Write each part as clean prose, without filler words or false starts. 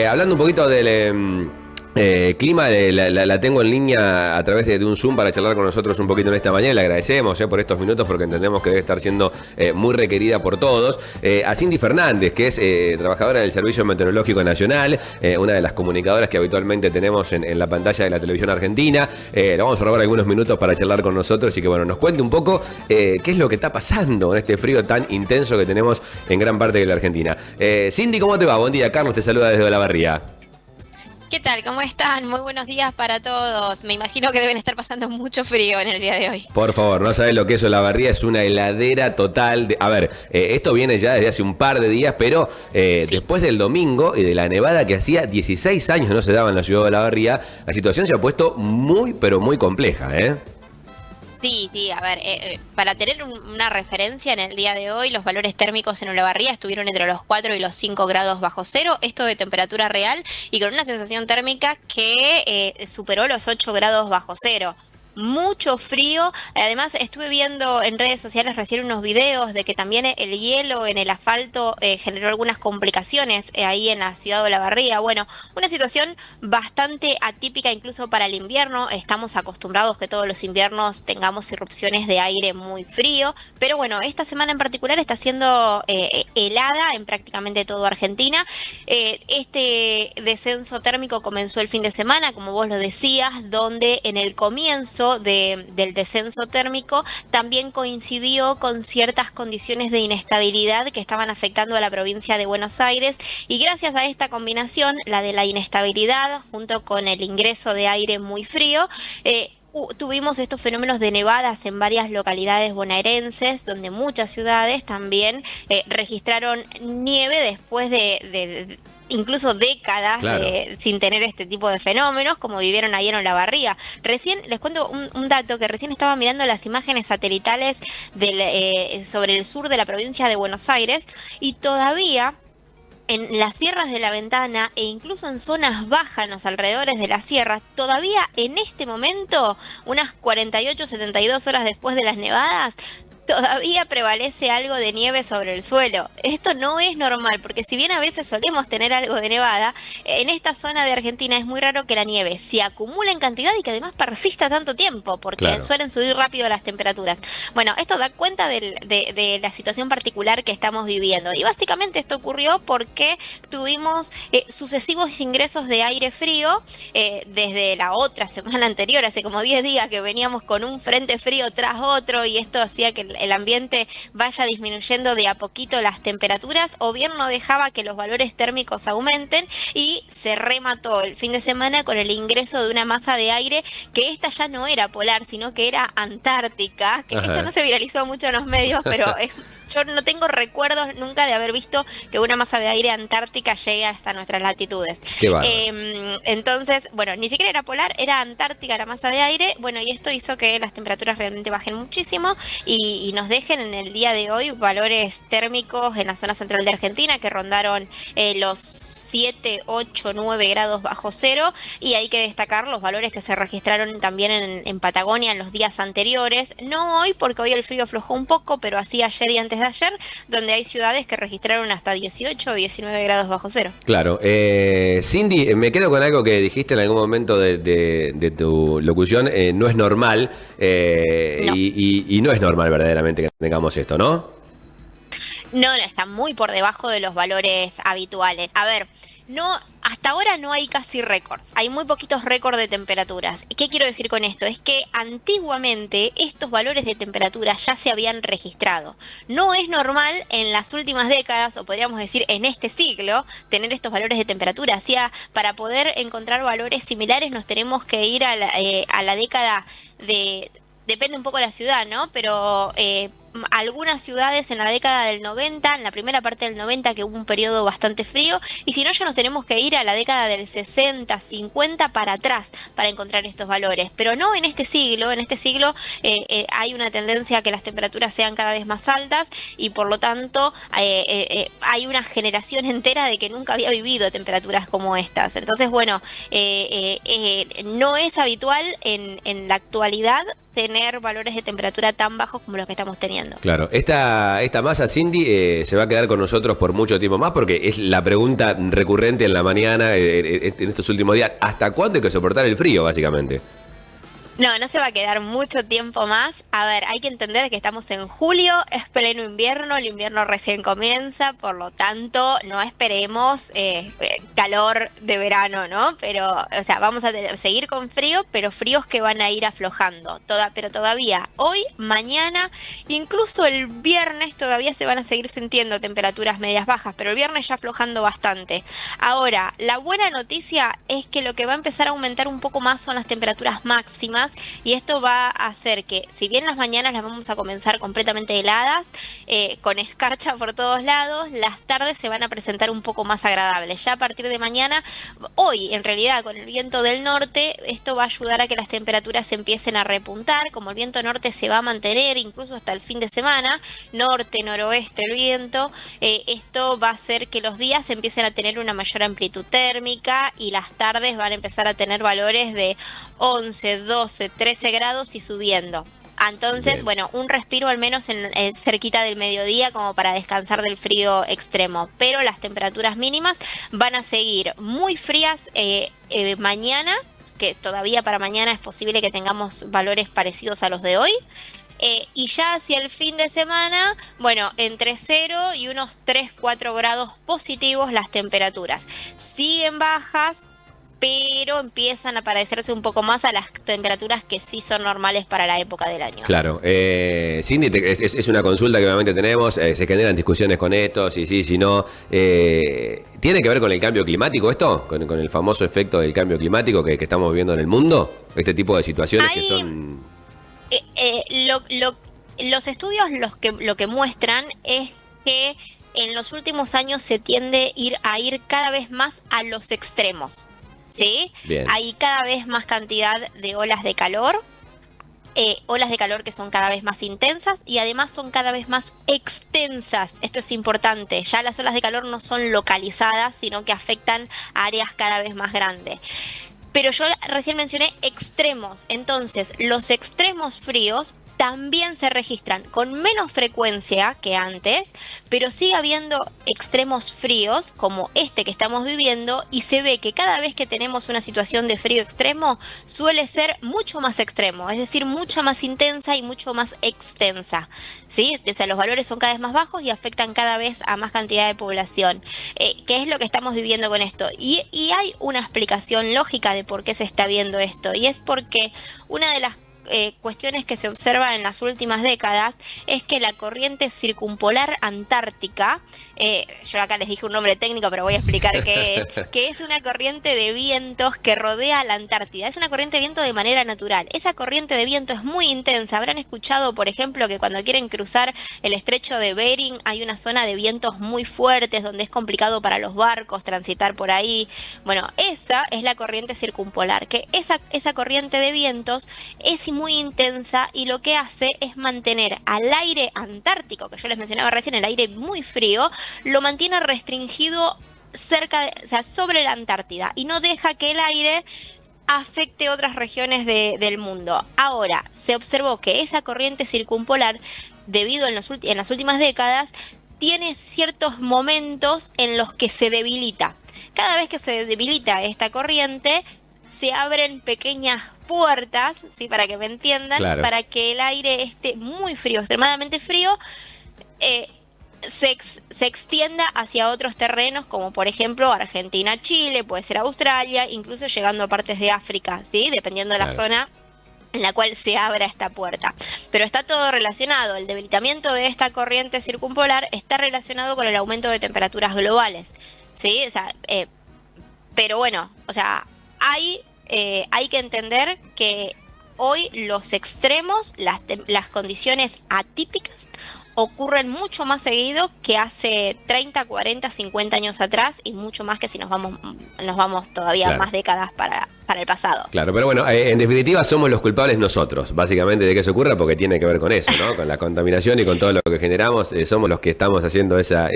Hablando un poquito del clima, la tengo en línea a través de un Zoom para charlar con nosotros un poquito en esta mañana. Le agradecemos por estos minutos porque entendemos que debe estar siendo muy requerida por todos. A Cindy Fernández, que es trabajadora del Servicio Meteorológico Nacional, una de las comunicadoras que habitualmente tenemos en la pantalla de la televisión argentina. Le vamos a robar algunos minutos para charlar con nosotros y que nos cuente un poco qué es lo que está pasando en este frío tan intenso que tenemos en gran parte de la Argentina. Cindy, ¿cómo te va? Buen día, Carlos te saluda desde Olavarría. ¿Qué tal? ¿Cómo están? Muy buenos días para todos. Me imagino que deben estar pasando mucho frío en el día de hoy. Por favor, no sabes lo que es Olavarría, es una heladera total. A ver, esto viene ya desde hace un par de días, pero Sí. después del domingo y de la nevada que hacía 16 años no se daba en la ciudad de Olavarría, la situación se ha puesto muy, pero muy compleja, ¿eh? Sí, a ver, para tener una referencia en el día de hoy, los valores térmicos en Olavarría estuvieron entre los 4 y los 5 grados bajo cero, esto de temperatura real, y con una sensación térmica que superó los 8 grados bajo cero. Mucho frío, además estuve viendo en redes sociales recién unos videos de que también el hielo en el asfalto generó algunas complicaciones ahí en la ciudad de Olavarría. Bueno, una situación bastante atípica incluso para el invierno. Estamos acostumbrados que todos los inviernos tengamos irrupciones de aire muy frío, pero bueno, esta semana en particular está siendo helada en prácticamente toda Argentina. Este descenso térmico comenzó el fin de semana, como vos lo decías, donde en el comienzo del descenso térmico también coincidió con ciertas condiciones de inestabilidad que estaban afectando a la provincia de Buenos Aires, y gracias a esta combinación, la de la inestabilidad junto con el ingreso de aire muy frío, tuvimos estos fenómenos de nevadas en varias localidades bonaerenses, donde muchas ciudades también registraron nieve después de incluso décadas Claro. sin tener este tipo de fenómenos, como vivieron ayer en Olavarría. Recién, les cuento un dato, que recién estaba mirando las imágenes satelitales sobre el sur de la provincia de Buenos Aires, y todavía en las sierras de la Ventana e incluso en zonas bajas, en los alrededores de la sierra, todavía en este momento, unas 48, 72 horas después de las nevadas, todavía prevalece algo de nieve sobre el suelo. Esto no es normal, porque si bien a veces solemos tener algo de nevada, en esta zona de Argentina es muy raro que la nieve se acumule en cantidad y que además persista tanto tiempo, porque Claro. suelen subir rápido las temperaturas. Bueno, esto da cuenta de la situación particular que estamos viviendo. Y básicamente esto ocurrió porque tuvimos sucesivos ingresos de aire frío desde la otra semana anterior, hace como 10 días que veníamos con un frente frío tras otro, y esto hacía que el ambiente vaya disminuyendo de a poquito las temperaturas, o bien no dejaba que los valores térmicos aumenten, y se remató el fin de semana con el ingreso de una masa de aire que esta ya no era polar, sino que era antártica, que esto no Ajá. se viralizó mucho en los medios, pero yo no tengo recuerdos nunca de haber visto que una masa de aire antártica llegue hasta nuestras latitudes. Qué bárbaro. Entonces, bueno, ni siquiera era polar, era antártica la masa de aire. Bueno, y esto hizo que las temperaturas realmente bajen muchísimo y nos dejen en el día de hoy valores térmicos en la zona central de Argentina que rondaron los 7, 8, 9 grados bajo cero. Y hay que destacar los valores que se registraron también en Patagonia en los días anteriores. No hoy, porque hoy el frío aflojó un poco, pero así ayer y antes de ayer, donde hay ciudades que registraron hasta 18 o 19 grados bajo cero. Claro. Cindy, me quedo con algo que dijiste en algún momento de tu locución. No es normal, No. y no es normal verdaderamente que tengamos esto, ¿no? No, está muy por debajo de los valores habituales. A ver, no, hasta ahora no hay casi récords. Hay muy poquitos récords de temperaturas. ¿Qué quiero decir con esto? Es que antiguamente estos valores de temperatura ya se habían registrado. No es normal en las últimas décadas, o podríamos decir en este siglo, tener estos valores de temperatura. Para poder encontrar valores similares nos tenemos que ir a la década de... Depende un poco de la ciudad, ¿no? Pero algunas ciudades en la década del 90, en la primera parte del 90, que hubo un periodo bastante frío, y si no, ya nos tenemos que ir a la década del 60, 50 para atrás para encontrar estos valores. Pero no en este siglo. En este siglo hay una tendencia a que las temperaturas sean cada vez más altas, y por lo tanto hay una generación entera de que nunca había vivido temperaturas como estas. Entonces, bueno, no es habitual en la actualidad tener valores de temperatura tan bajos como los que estamos teniendo. Claro, esta masa, Cindy, se va a quedar con nosotros por mucho tiempo más, porque es la pregunta recurrente en la mañana, en estos últimos días. ¿Hasta cuándo hay que soportar el frío, básicamente? No se va a quedar mucho tiempo más. A ver, hay que entender que estamos en julio, es pleno invierno, el invierno recién comienza, por lo tanto no esperemos calor de verano, ¿no? Pero, o sea, vamos a seguir con frío, pero fríos que van a ir aflojando. Pero todavía hoy, mañana, incluso el viernes todavía se van a seguir sintiendo temperaturas medias bajas, pero el viernes ya aflojando bastante. Ahora, la buena noticia es que lo que va a empezar a aumentar un poco más son las temperaturas máximas. Y esto va a hacer que, si bien las mañanas las vamos a comenzar completamente heladas, con escarcha por todos lados, las tardes se van a presentar un poco más agradables. Ya a partir de mañana, hoy en realidad con el viento del norte, esto va a ayudar a que las temperaturas empiecen a repuntar. Como el viento norte se va a mantener incluso hasta el fin de semana, norte, noroeste el viento, esto va a hacer que los días empiecen a tener una mayor amplitud térmica y las tardes van a empezar a tener valores de 11, 12, 13 grados y subiendo. Entonces, bien, bueno, un respiro al menos cerquita del mediodía como para descansar del frío extremo. Pero las temperaturas mínimas van a seguir muy frías mañana, que todavía para mañana es posible que tengamos valores parecidos a los de hoy. Y ya hacia el fin de semana, bueno, entre 0 y unos 3, 4 grados positivos las temperaturas. Siguen bajas, pero empiezan a parecerse un poco más a las temperaturas que sí son normales para la época del año. Claro. Cindy, es una consulta que obviamente tenemos, se generan discusiones con esto, si sí, si no. ¿Tiene que ver con el cambio climático esto? ¿Con el famoso efecto del cambio climático que estamos viviendo en el mundo? Este tipo de situaciones que son... Los estudios lo que muestran es que en los últimos años se tiende a ir cada vez más a los extremos. ¿Sí? Bien. Hay cada vez más cantidad de olas de calor que son cada vez más intensas y además son cada vez más extensas. Esto es importante, ya las olas de calor no son localizadas, sino que afectan a áreas cada vez más grandes. Pero yo recién mencioné extremos, entonces los extremos fríos también se registran con menos frecuencia que antes, pero sigue habiendo extremos fríos como este que estamos viviendo y se ve que cada vez que tenemos una situación de frío extremo suele ser mucho más extremo, es decir, mucha más intensa y mucho más extensa, ¿sí? O sea, los valores son cada vez más bajos y afectan cada vez a más cantidad de población. ¿Qué es lo que estamos viviendo con esto? Y hay una explicación lógica de por qué se está viendo esto, y es porque una de las cuestiones que se observan en las últimas décadas es que la corriente circumpolar antártica, yo acá les dije un nombre técnico pero voy a explicar qué es, que es una corriente de vientos que rodea la Antártida, es una corriente de viento de manera natural. Esa corriente de viento es muy intensa, habrán escuchado por ejemplo que cuando quieren cruzar el estrecho de Bering hay una zona de vientos muy fuertes donde es complicado para los barcos transitar por ahí. Bueno, esta es la corriente circumpolar, que esa corriente de vientos es muy intensa y lo que hace es mantener al aire antártico, que yo les mencionaba recién, el aire muy frío, lo mantiene restringido o sea, sobre la Antártida y no deja que el aire afecte otras regiones del mundo. Ahora, se observó que esa corriente circumpolar, debido en las últimas décadas, tiene ciertos momentos en los que se debilita. Cada vez que se debilita esta corriente, se abren pequeñas puertas, ¿sí? Para que me entiendan, claro, para que el aire esté muy frío, extremadamente frío, se extienda hacia otros terrenos, como por ejemplo Argentina, Chile, puede ser Australia, incluso llegando a partes de África, ¿sí? Dependiendo de la zona en la cual se abra esta puerta. Pero está todo relacionado, el debilitamiento de esta corriente circumpolar está relacionado con el aumento de temperaturas globales, ¿sí? O sea, pero bueno, o sea, hay que entender que hoy los extremos, las condiciones atípicas, ocurren mucho más seguido que hace 30, 40, 50 años atrás y mucho más que si nos vamos todavía, claro, más décadas para el pasado. Claro, pero bueno, en definitiva somos los culpables nosotros, básicamente, de que eso ocurra, porque tiene que ver con eso, ¿no? Con la contaminación y con todo lo que generamos, somos los que estamos haciendo esa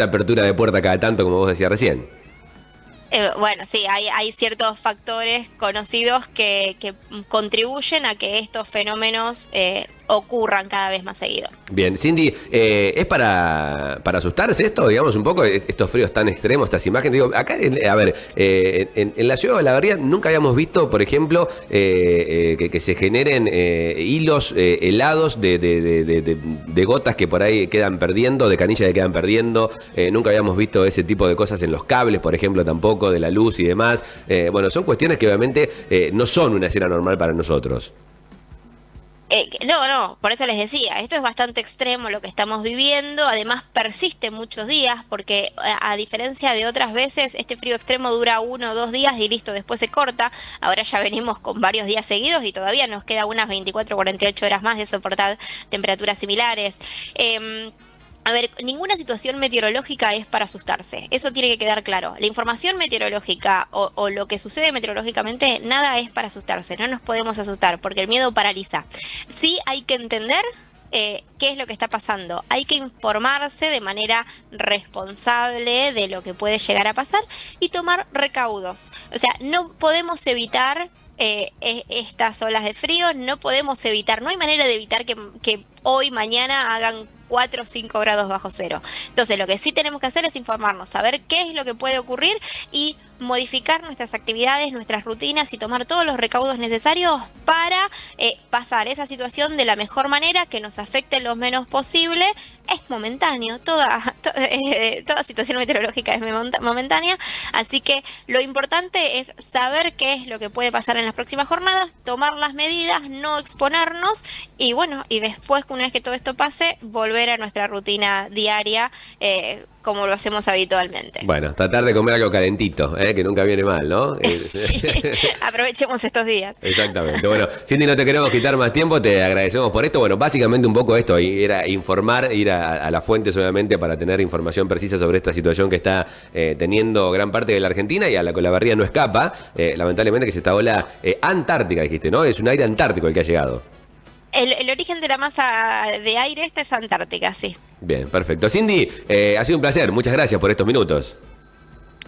apertura de puerta cada tanto, como vos decías recién. Bueno, sí, hay ciertos factores conocidos que contribuyen a que estos fenómenos ocurran cada vez más seguido. Bien, Cindy, ¿es para asustarse esto, digamos, un poco, estos fríos tan extremos, estas imágenes? Digo, acá, a ver, en la ciudad de Olavarría nunca habíamos visto, por ejemplo, que se generen hilos helados de gotas que por ahí quedan perdiendo, de canillas que quedan perdiendo. Nunca habíamos visto ese tipo de cosas en los cables, por ejemplo, tampoco, de la luz y demás. Bueno, son cuestiones que obviamente no son una escena normal para nosotros. No, por eso les decía, esto es bastante extremo lo que estamos viviendo, además persiste muchos días, porque a diferencia de otras veces, este frío extremo dura 1 o 2 días y listo, después se corta. Ahora ya venimos con varios días seguidos y todavía nos queda unas 24 o 48 horas más de soportar temperaturas similares. A ver, ninguna situación meteorológica es para asustarse, eso tiene que quedar claro. La información meteorológica o lo que sucede meteorológicamente, nada es para asustarse, no nos podemos asustar porque el miedo paraliza. Sí hay que entender qué es lo que está pasando, hay que informarse de manera responsable de lo que puede llegar a pasar y tomar recaudos. O sea, no podemos evitar estas olas de frío, no podemos evitar, no hay manera de evitar que hoy, mañana hagan 4 o 5 grados bajo cero. Entonces, lo que sí tenemos que hacer es informarnos, saber qué es lo que puede ocurrir y modificar nuestras actividades, nuestras rutinas y tomar todos los recaudos necesarios para pasar esa situación de la mejor manera, que nos afecte lo menos posible. Es momentáneo, toda situación meteorológica es momentánea, así que lo importante es saber qué es lo que puede pasar en las próximas jornadas, tomar las medidas, no exponernos y bueno, y después, una vez que todo esto pase, volver a nuestra rutina diaria como lo hacemos habitualmente. Bueno, tratar de comer algo calentito, que nunca viene mal, ¿no? Sí, aprovechemos estos días. Exactamente. Bueno, Cindy, no te queremos quitar más tiempo, te agradecemos por esto. Bueno, básicamente un poco esto, era informar, ir a las fuentes obviamente para tener información precisa sobre esta situación que está teniendo gran parte de la Argentina y a la que Olavarría no escapa, lamentablemente, que es esta ola antártica, dijiste, ¿no? Es un aire antártico el que ha llegado. El origen de la masa de aire esta es Antártica, sí. Bien, perfecto. Cindy, ha sido un placer. Muchas gracias por estos minutos.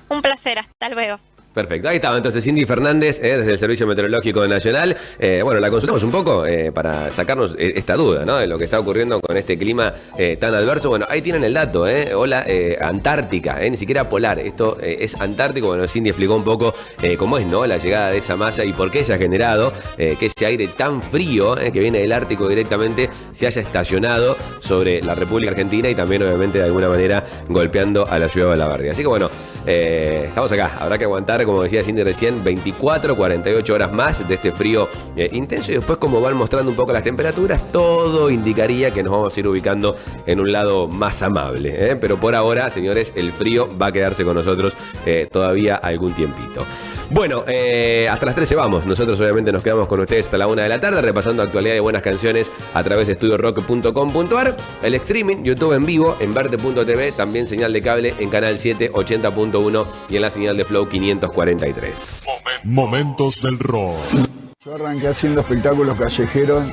Un placer, hasta luego. Perfecto, ahí estaba entonces Cindy Fernández desde el Servicio Meteorológico Nacional. Bueno, la consultamos un poco para sacarnos esta duda, ¿no? De lo que está ocurriendo con este clima tan adverso. Bueno, ahí tienen el dato, ola antártica, ni siquiera polar, esto es antártico. Bueno, Cindy explicó un poco cómo es, ¿no? La llegada de esa masa y por qué se ha generado que ese aire tan frío que viene del Ártico directamente se haya estacionado sobre la República Argentina y también obviamente de alguna manera golpeando a la ciudad de Olavarría. Así que bueno, estamos acá, habrá que aguantar, como decía Cindy recién, 24, 48 horas más de este frío intenso y después, como van mostrando un poco las temperaturas, todo indicaría que nos vamos a ir ubicando en un lado más amable, pero por ahora, señores, el frío va a quedarse con nosotros todavía algún tiempito. Bueno, hasta las 13 vamos, nosotros obviamente nos quedamos con ustedes hasta la 1 de la tarde repasando actualidad y buenas canciones a través de estudiorock.com.ar, el streaming, YouTube en vivo en verte.tv, también señal de cable en canal 780.1 y en la señal de Flow 543. Momentos del rock. Yo arranqué haciendo espectáculos callejeros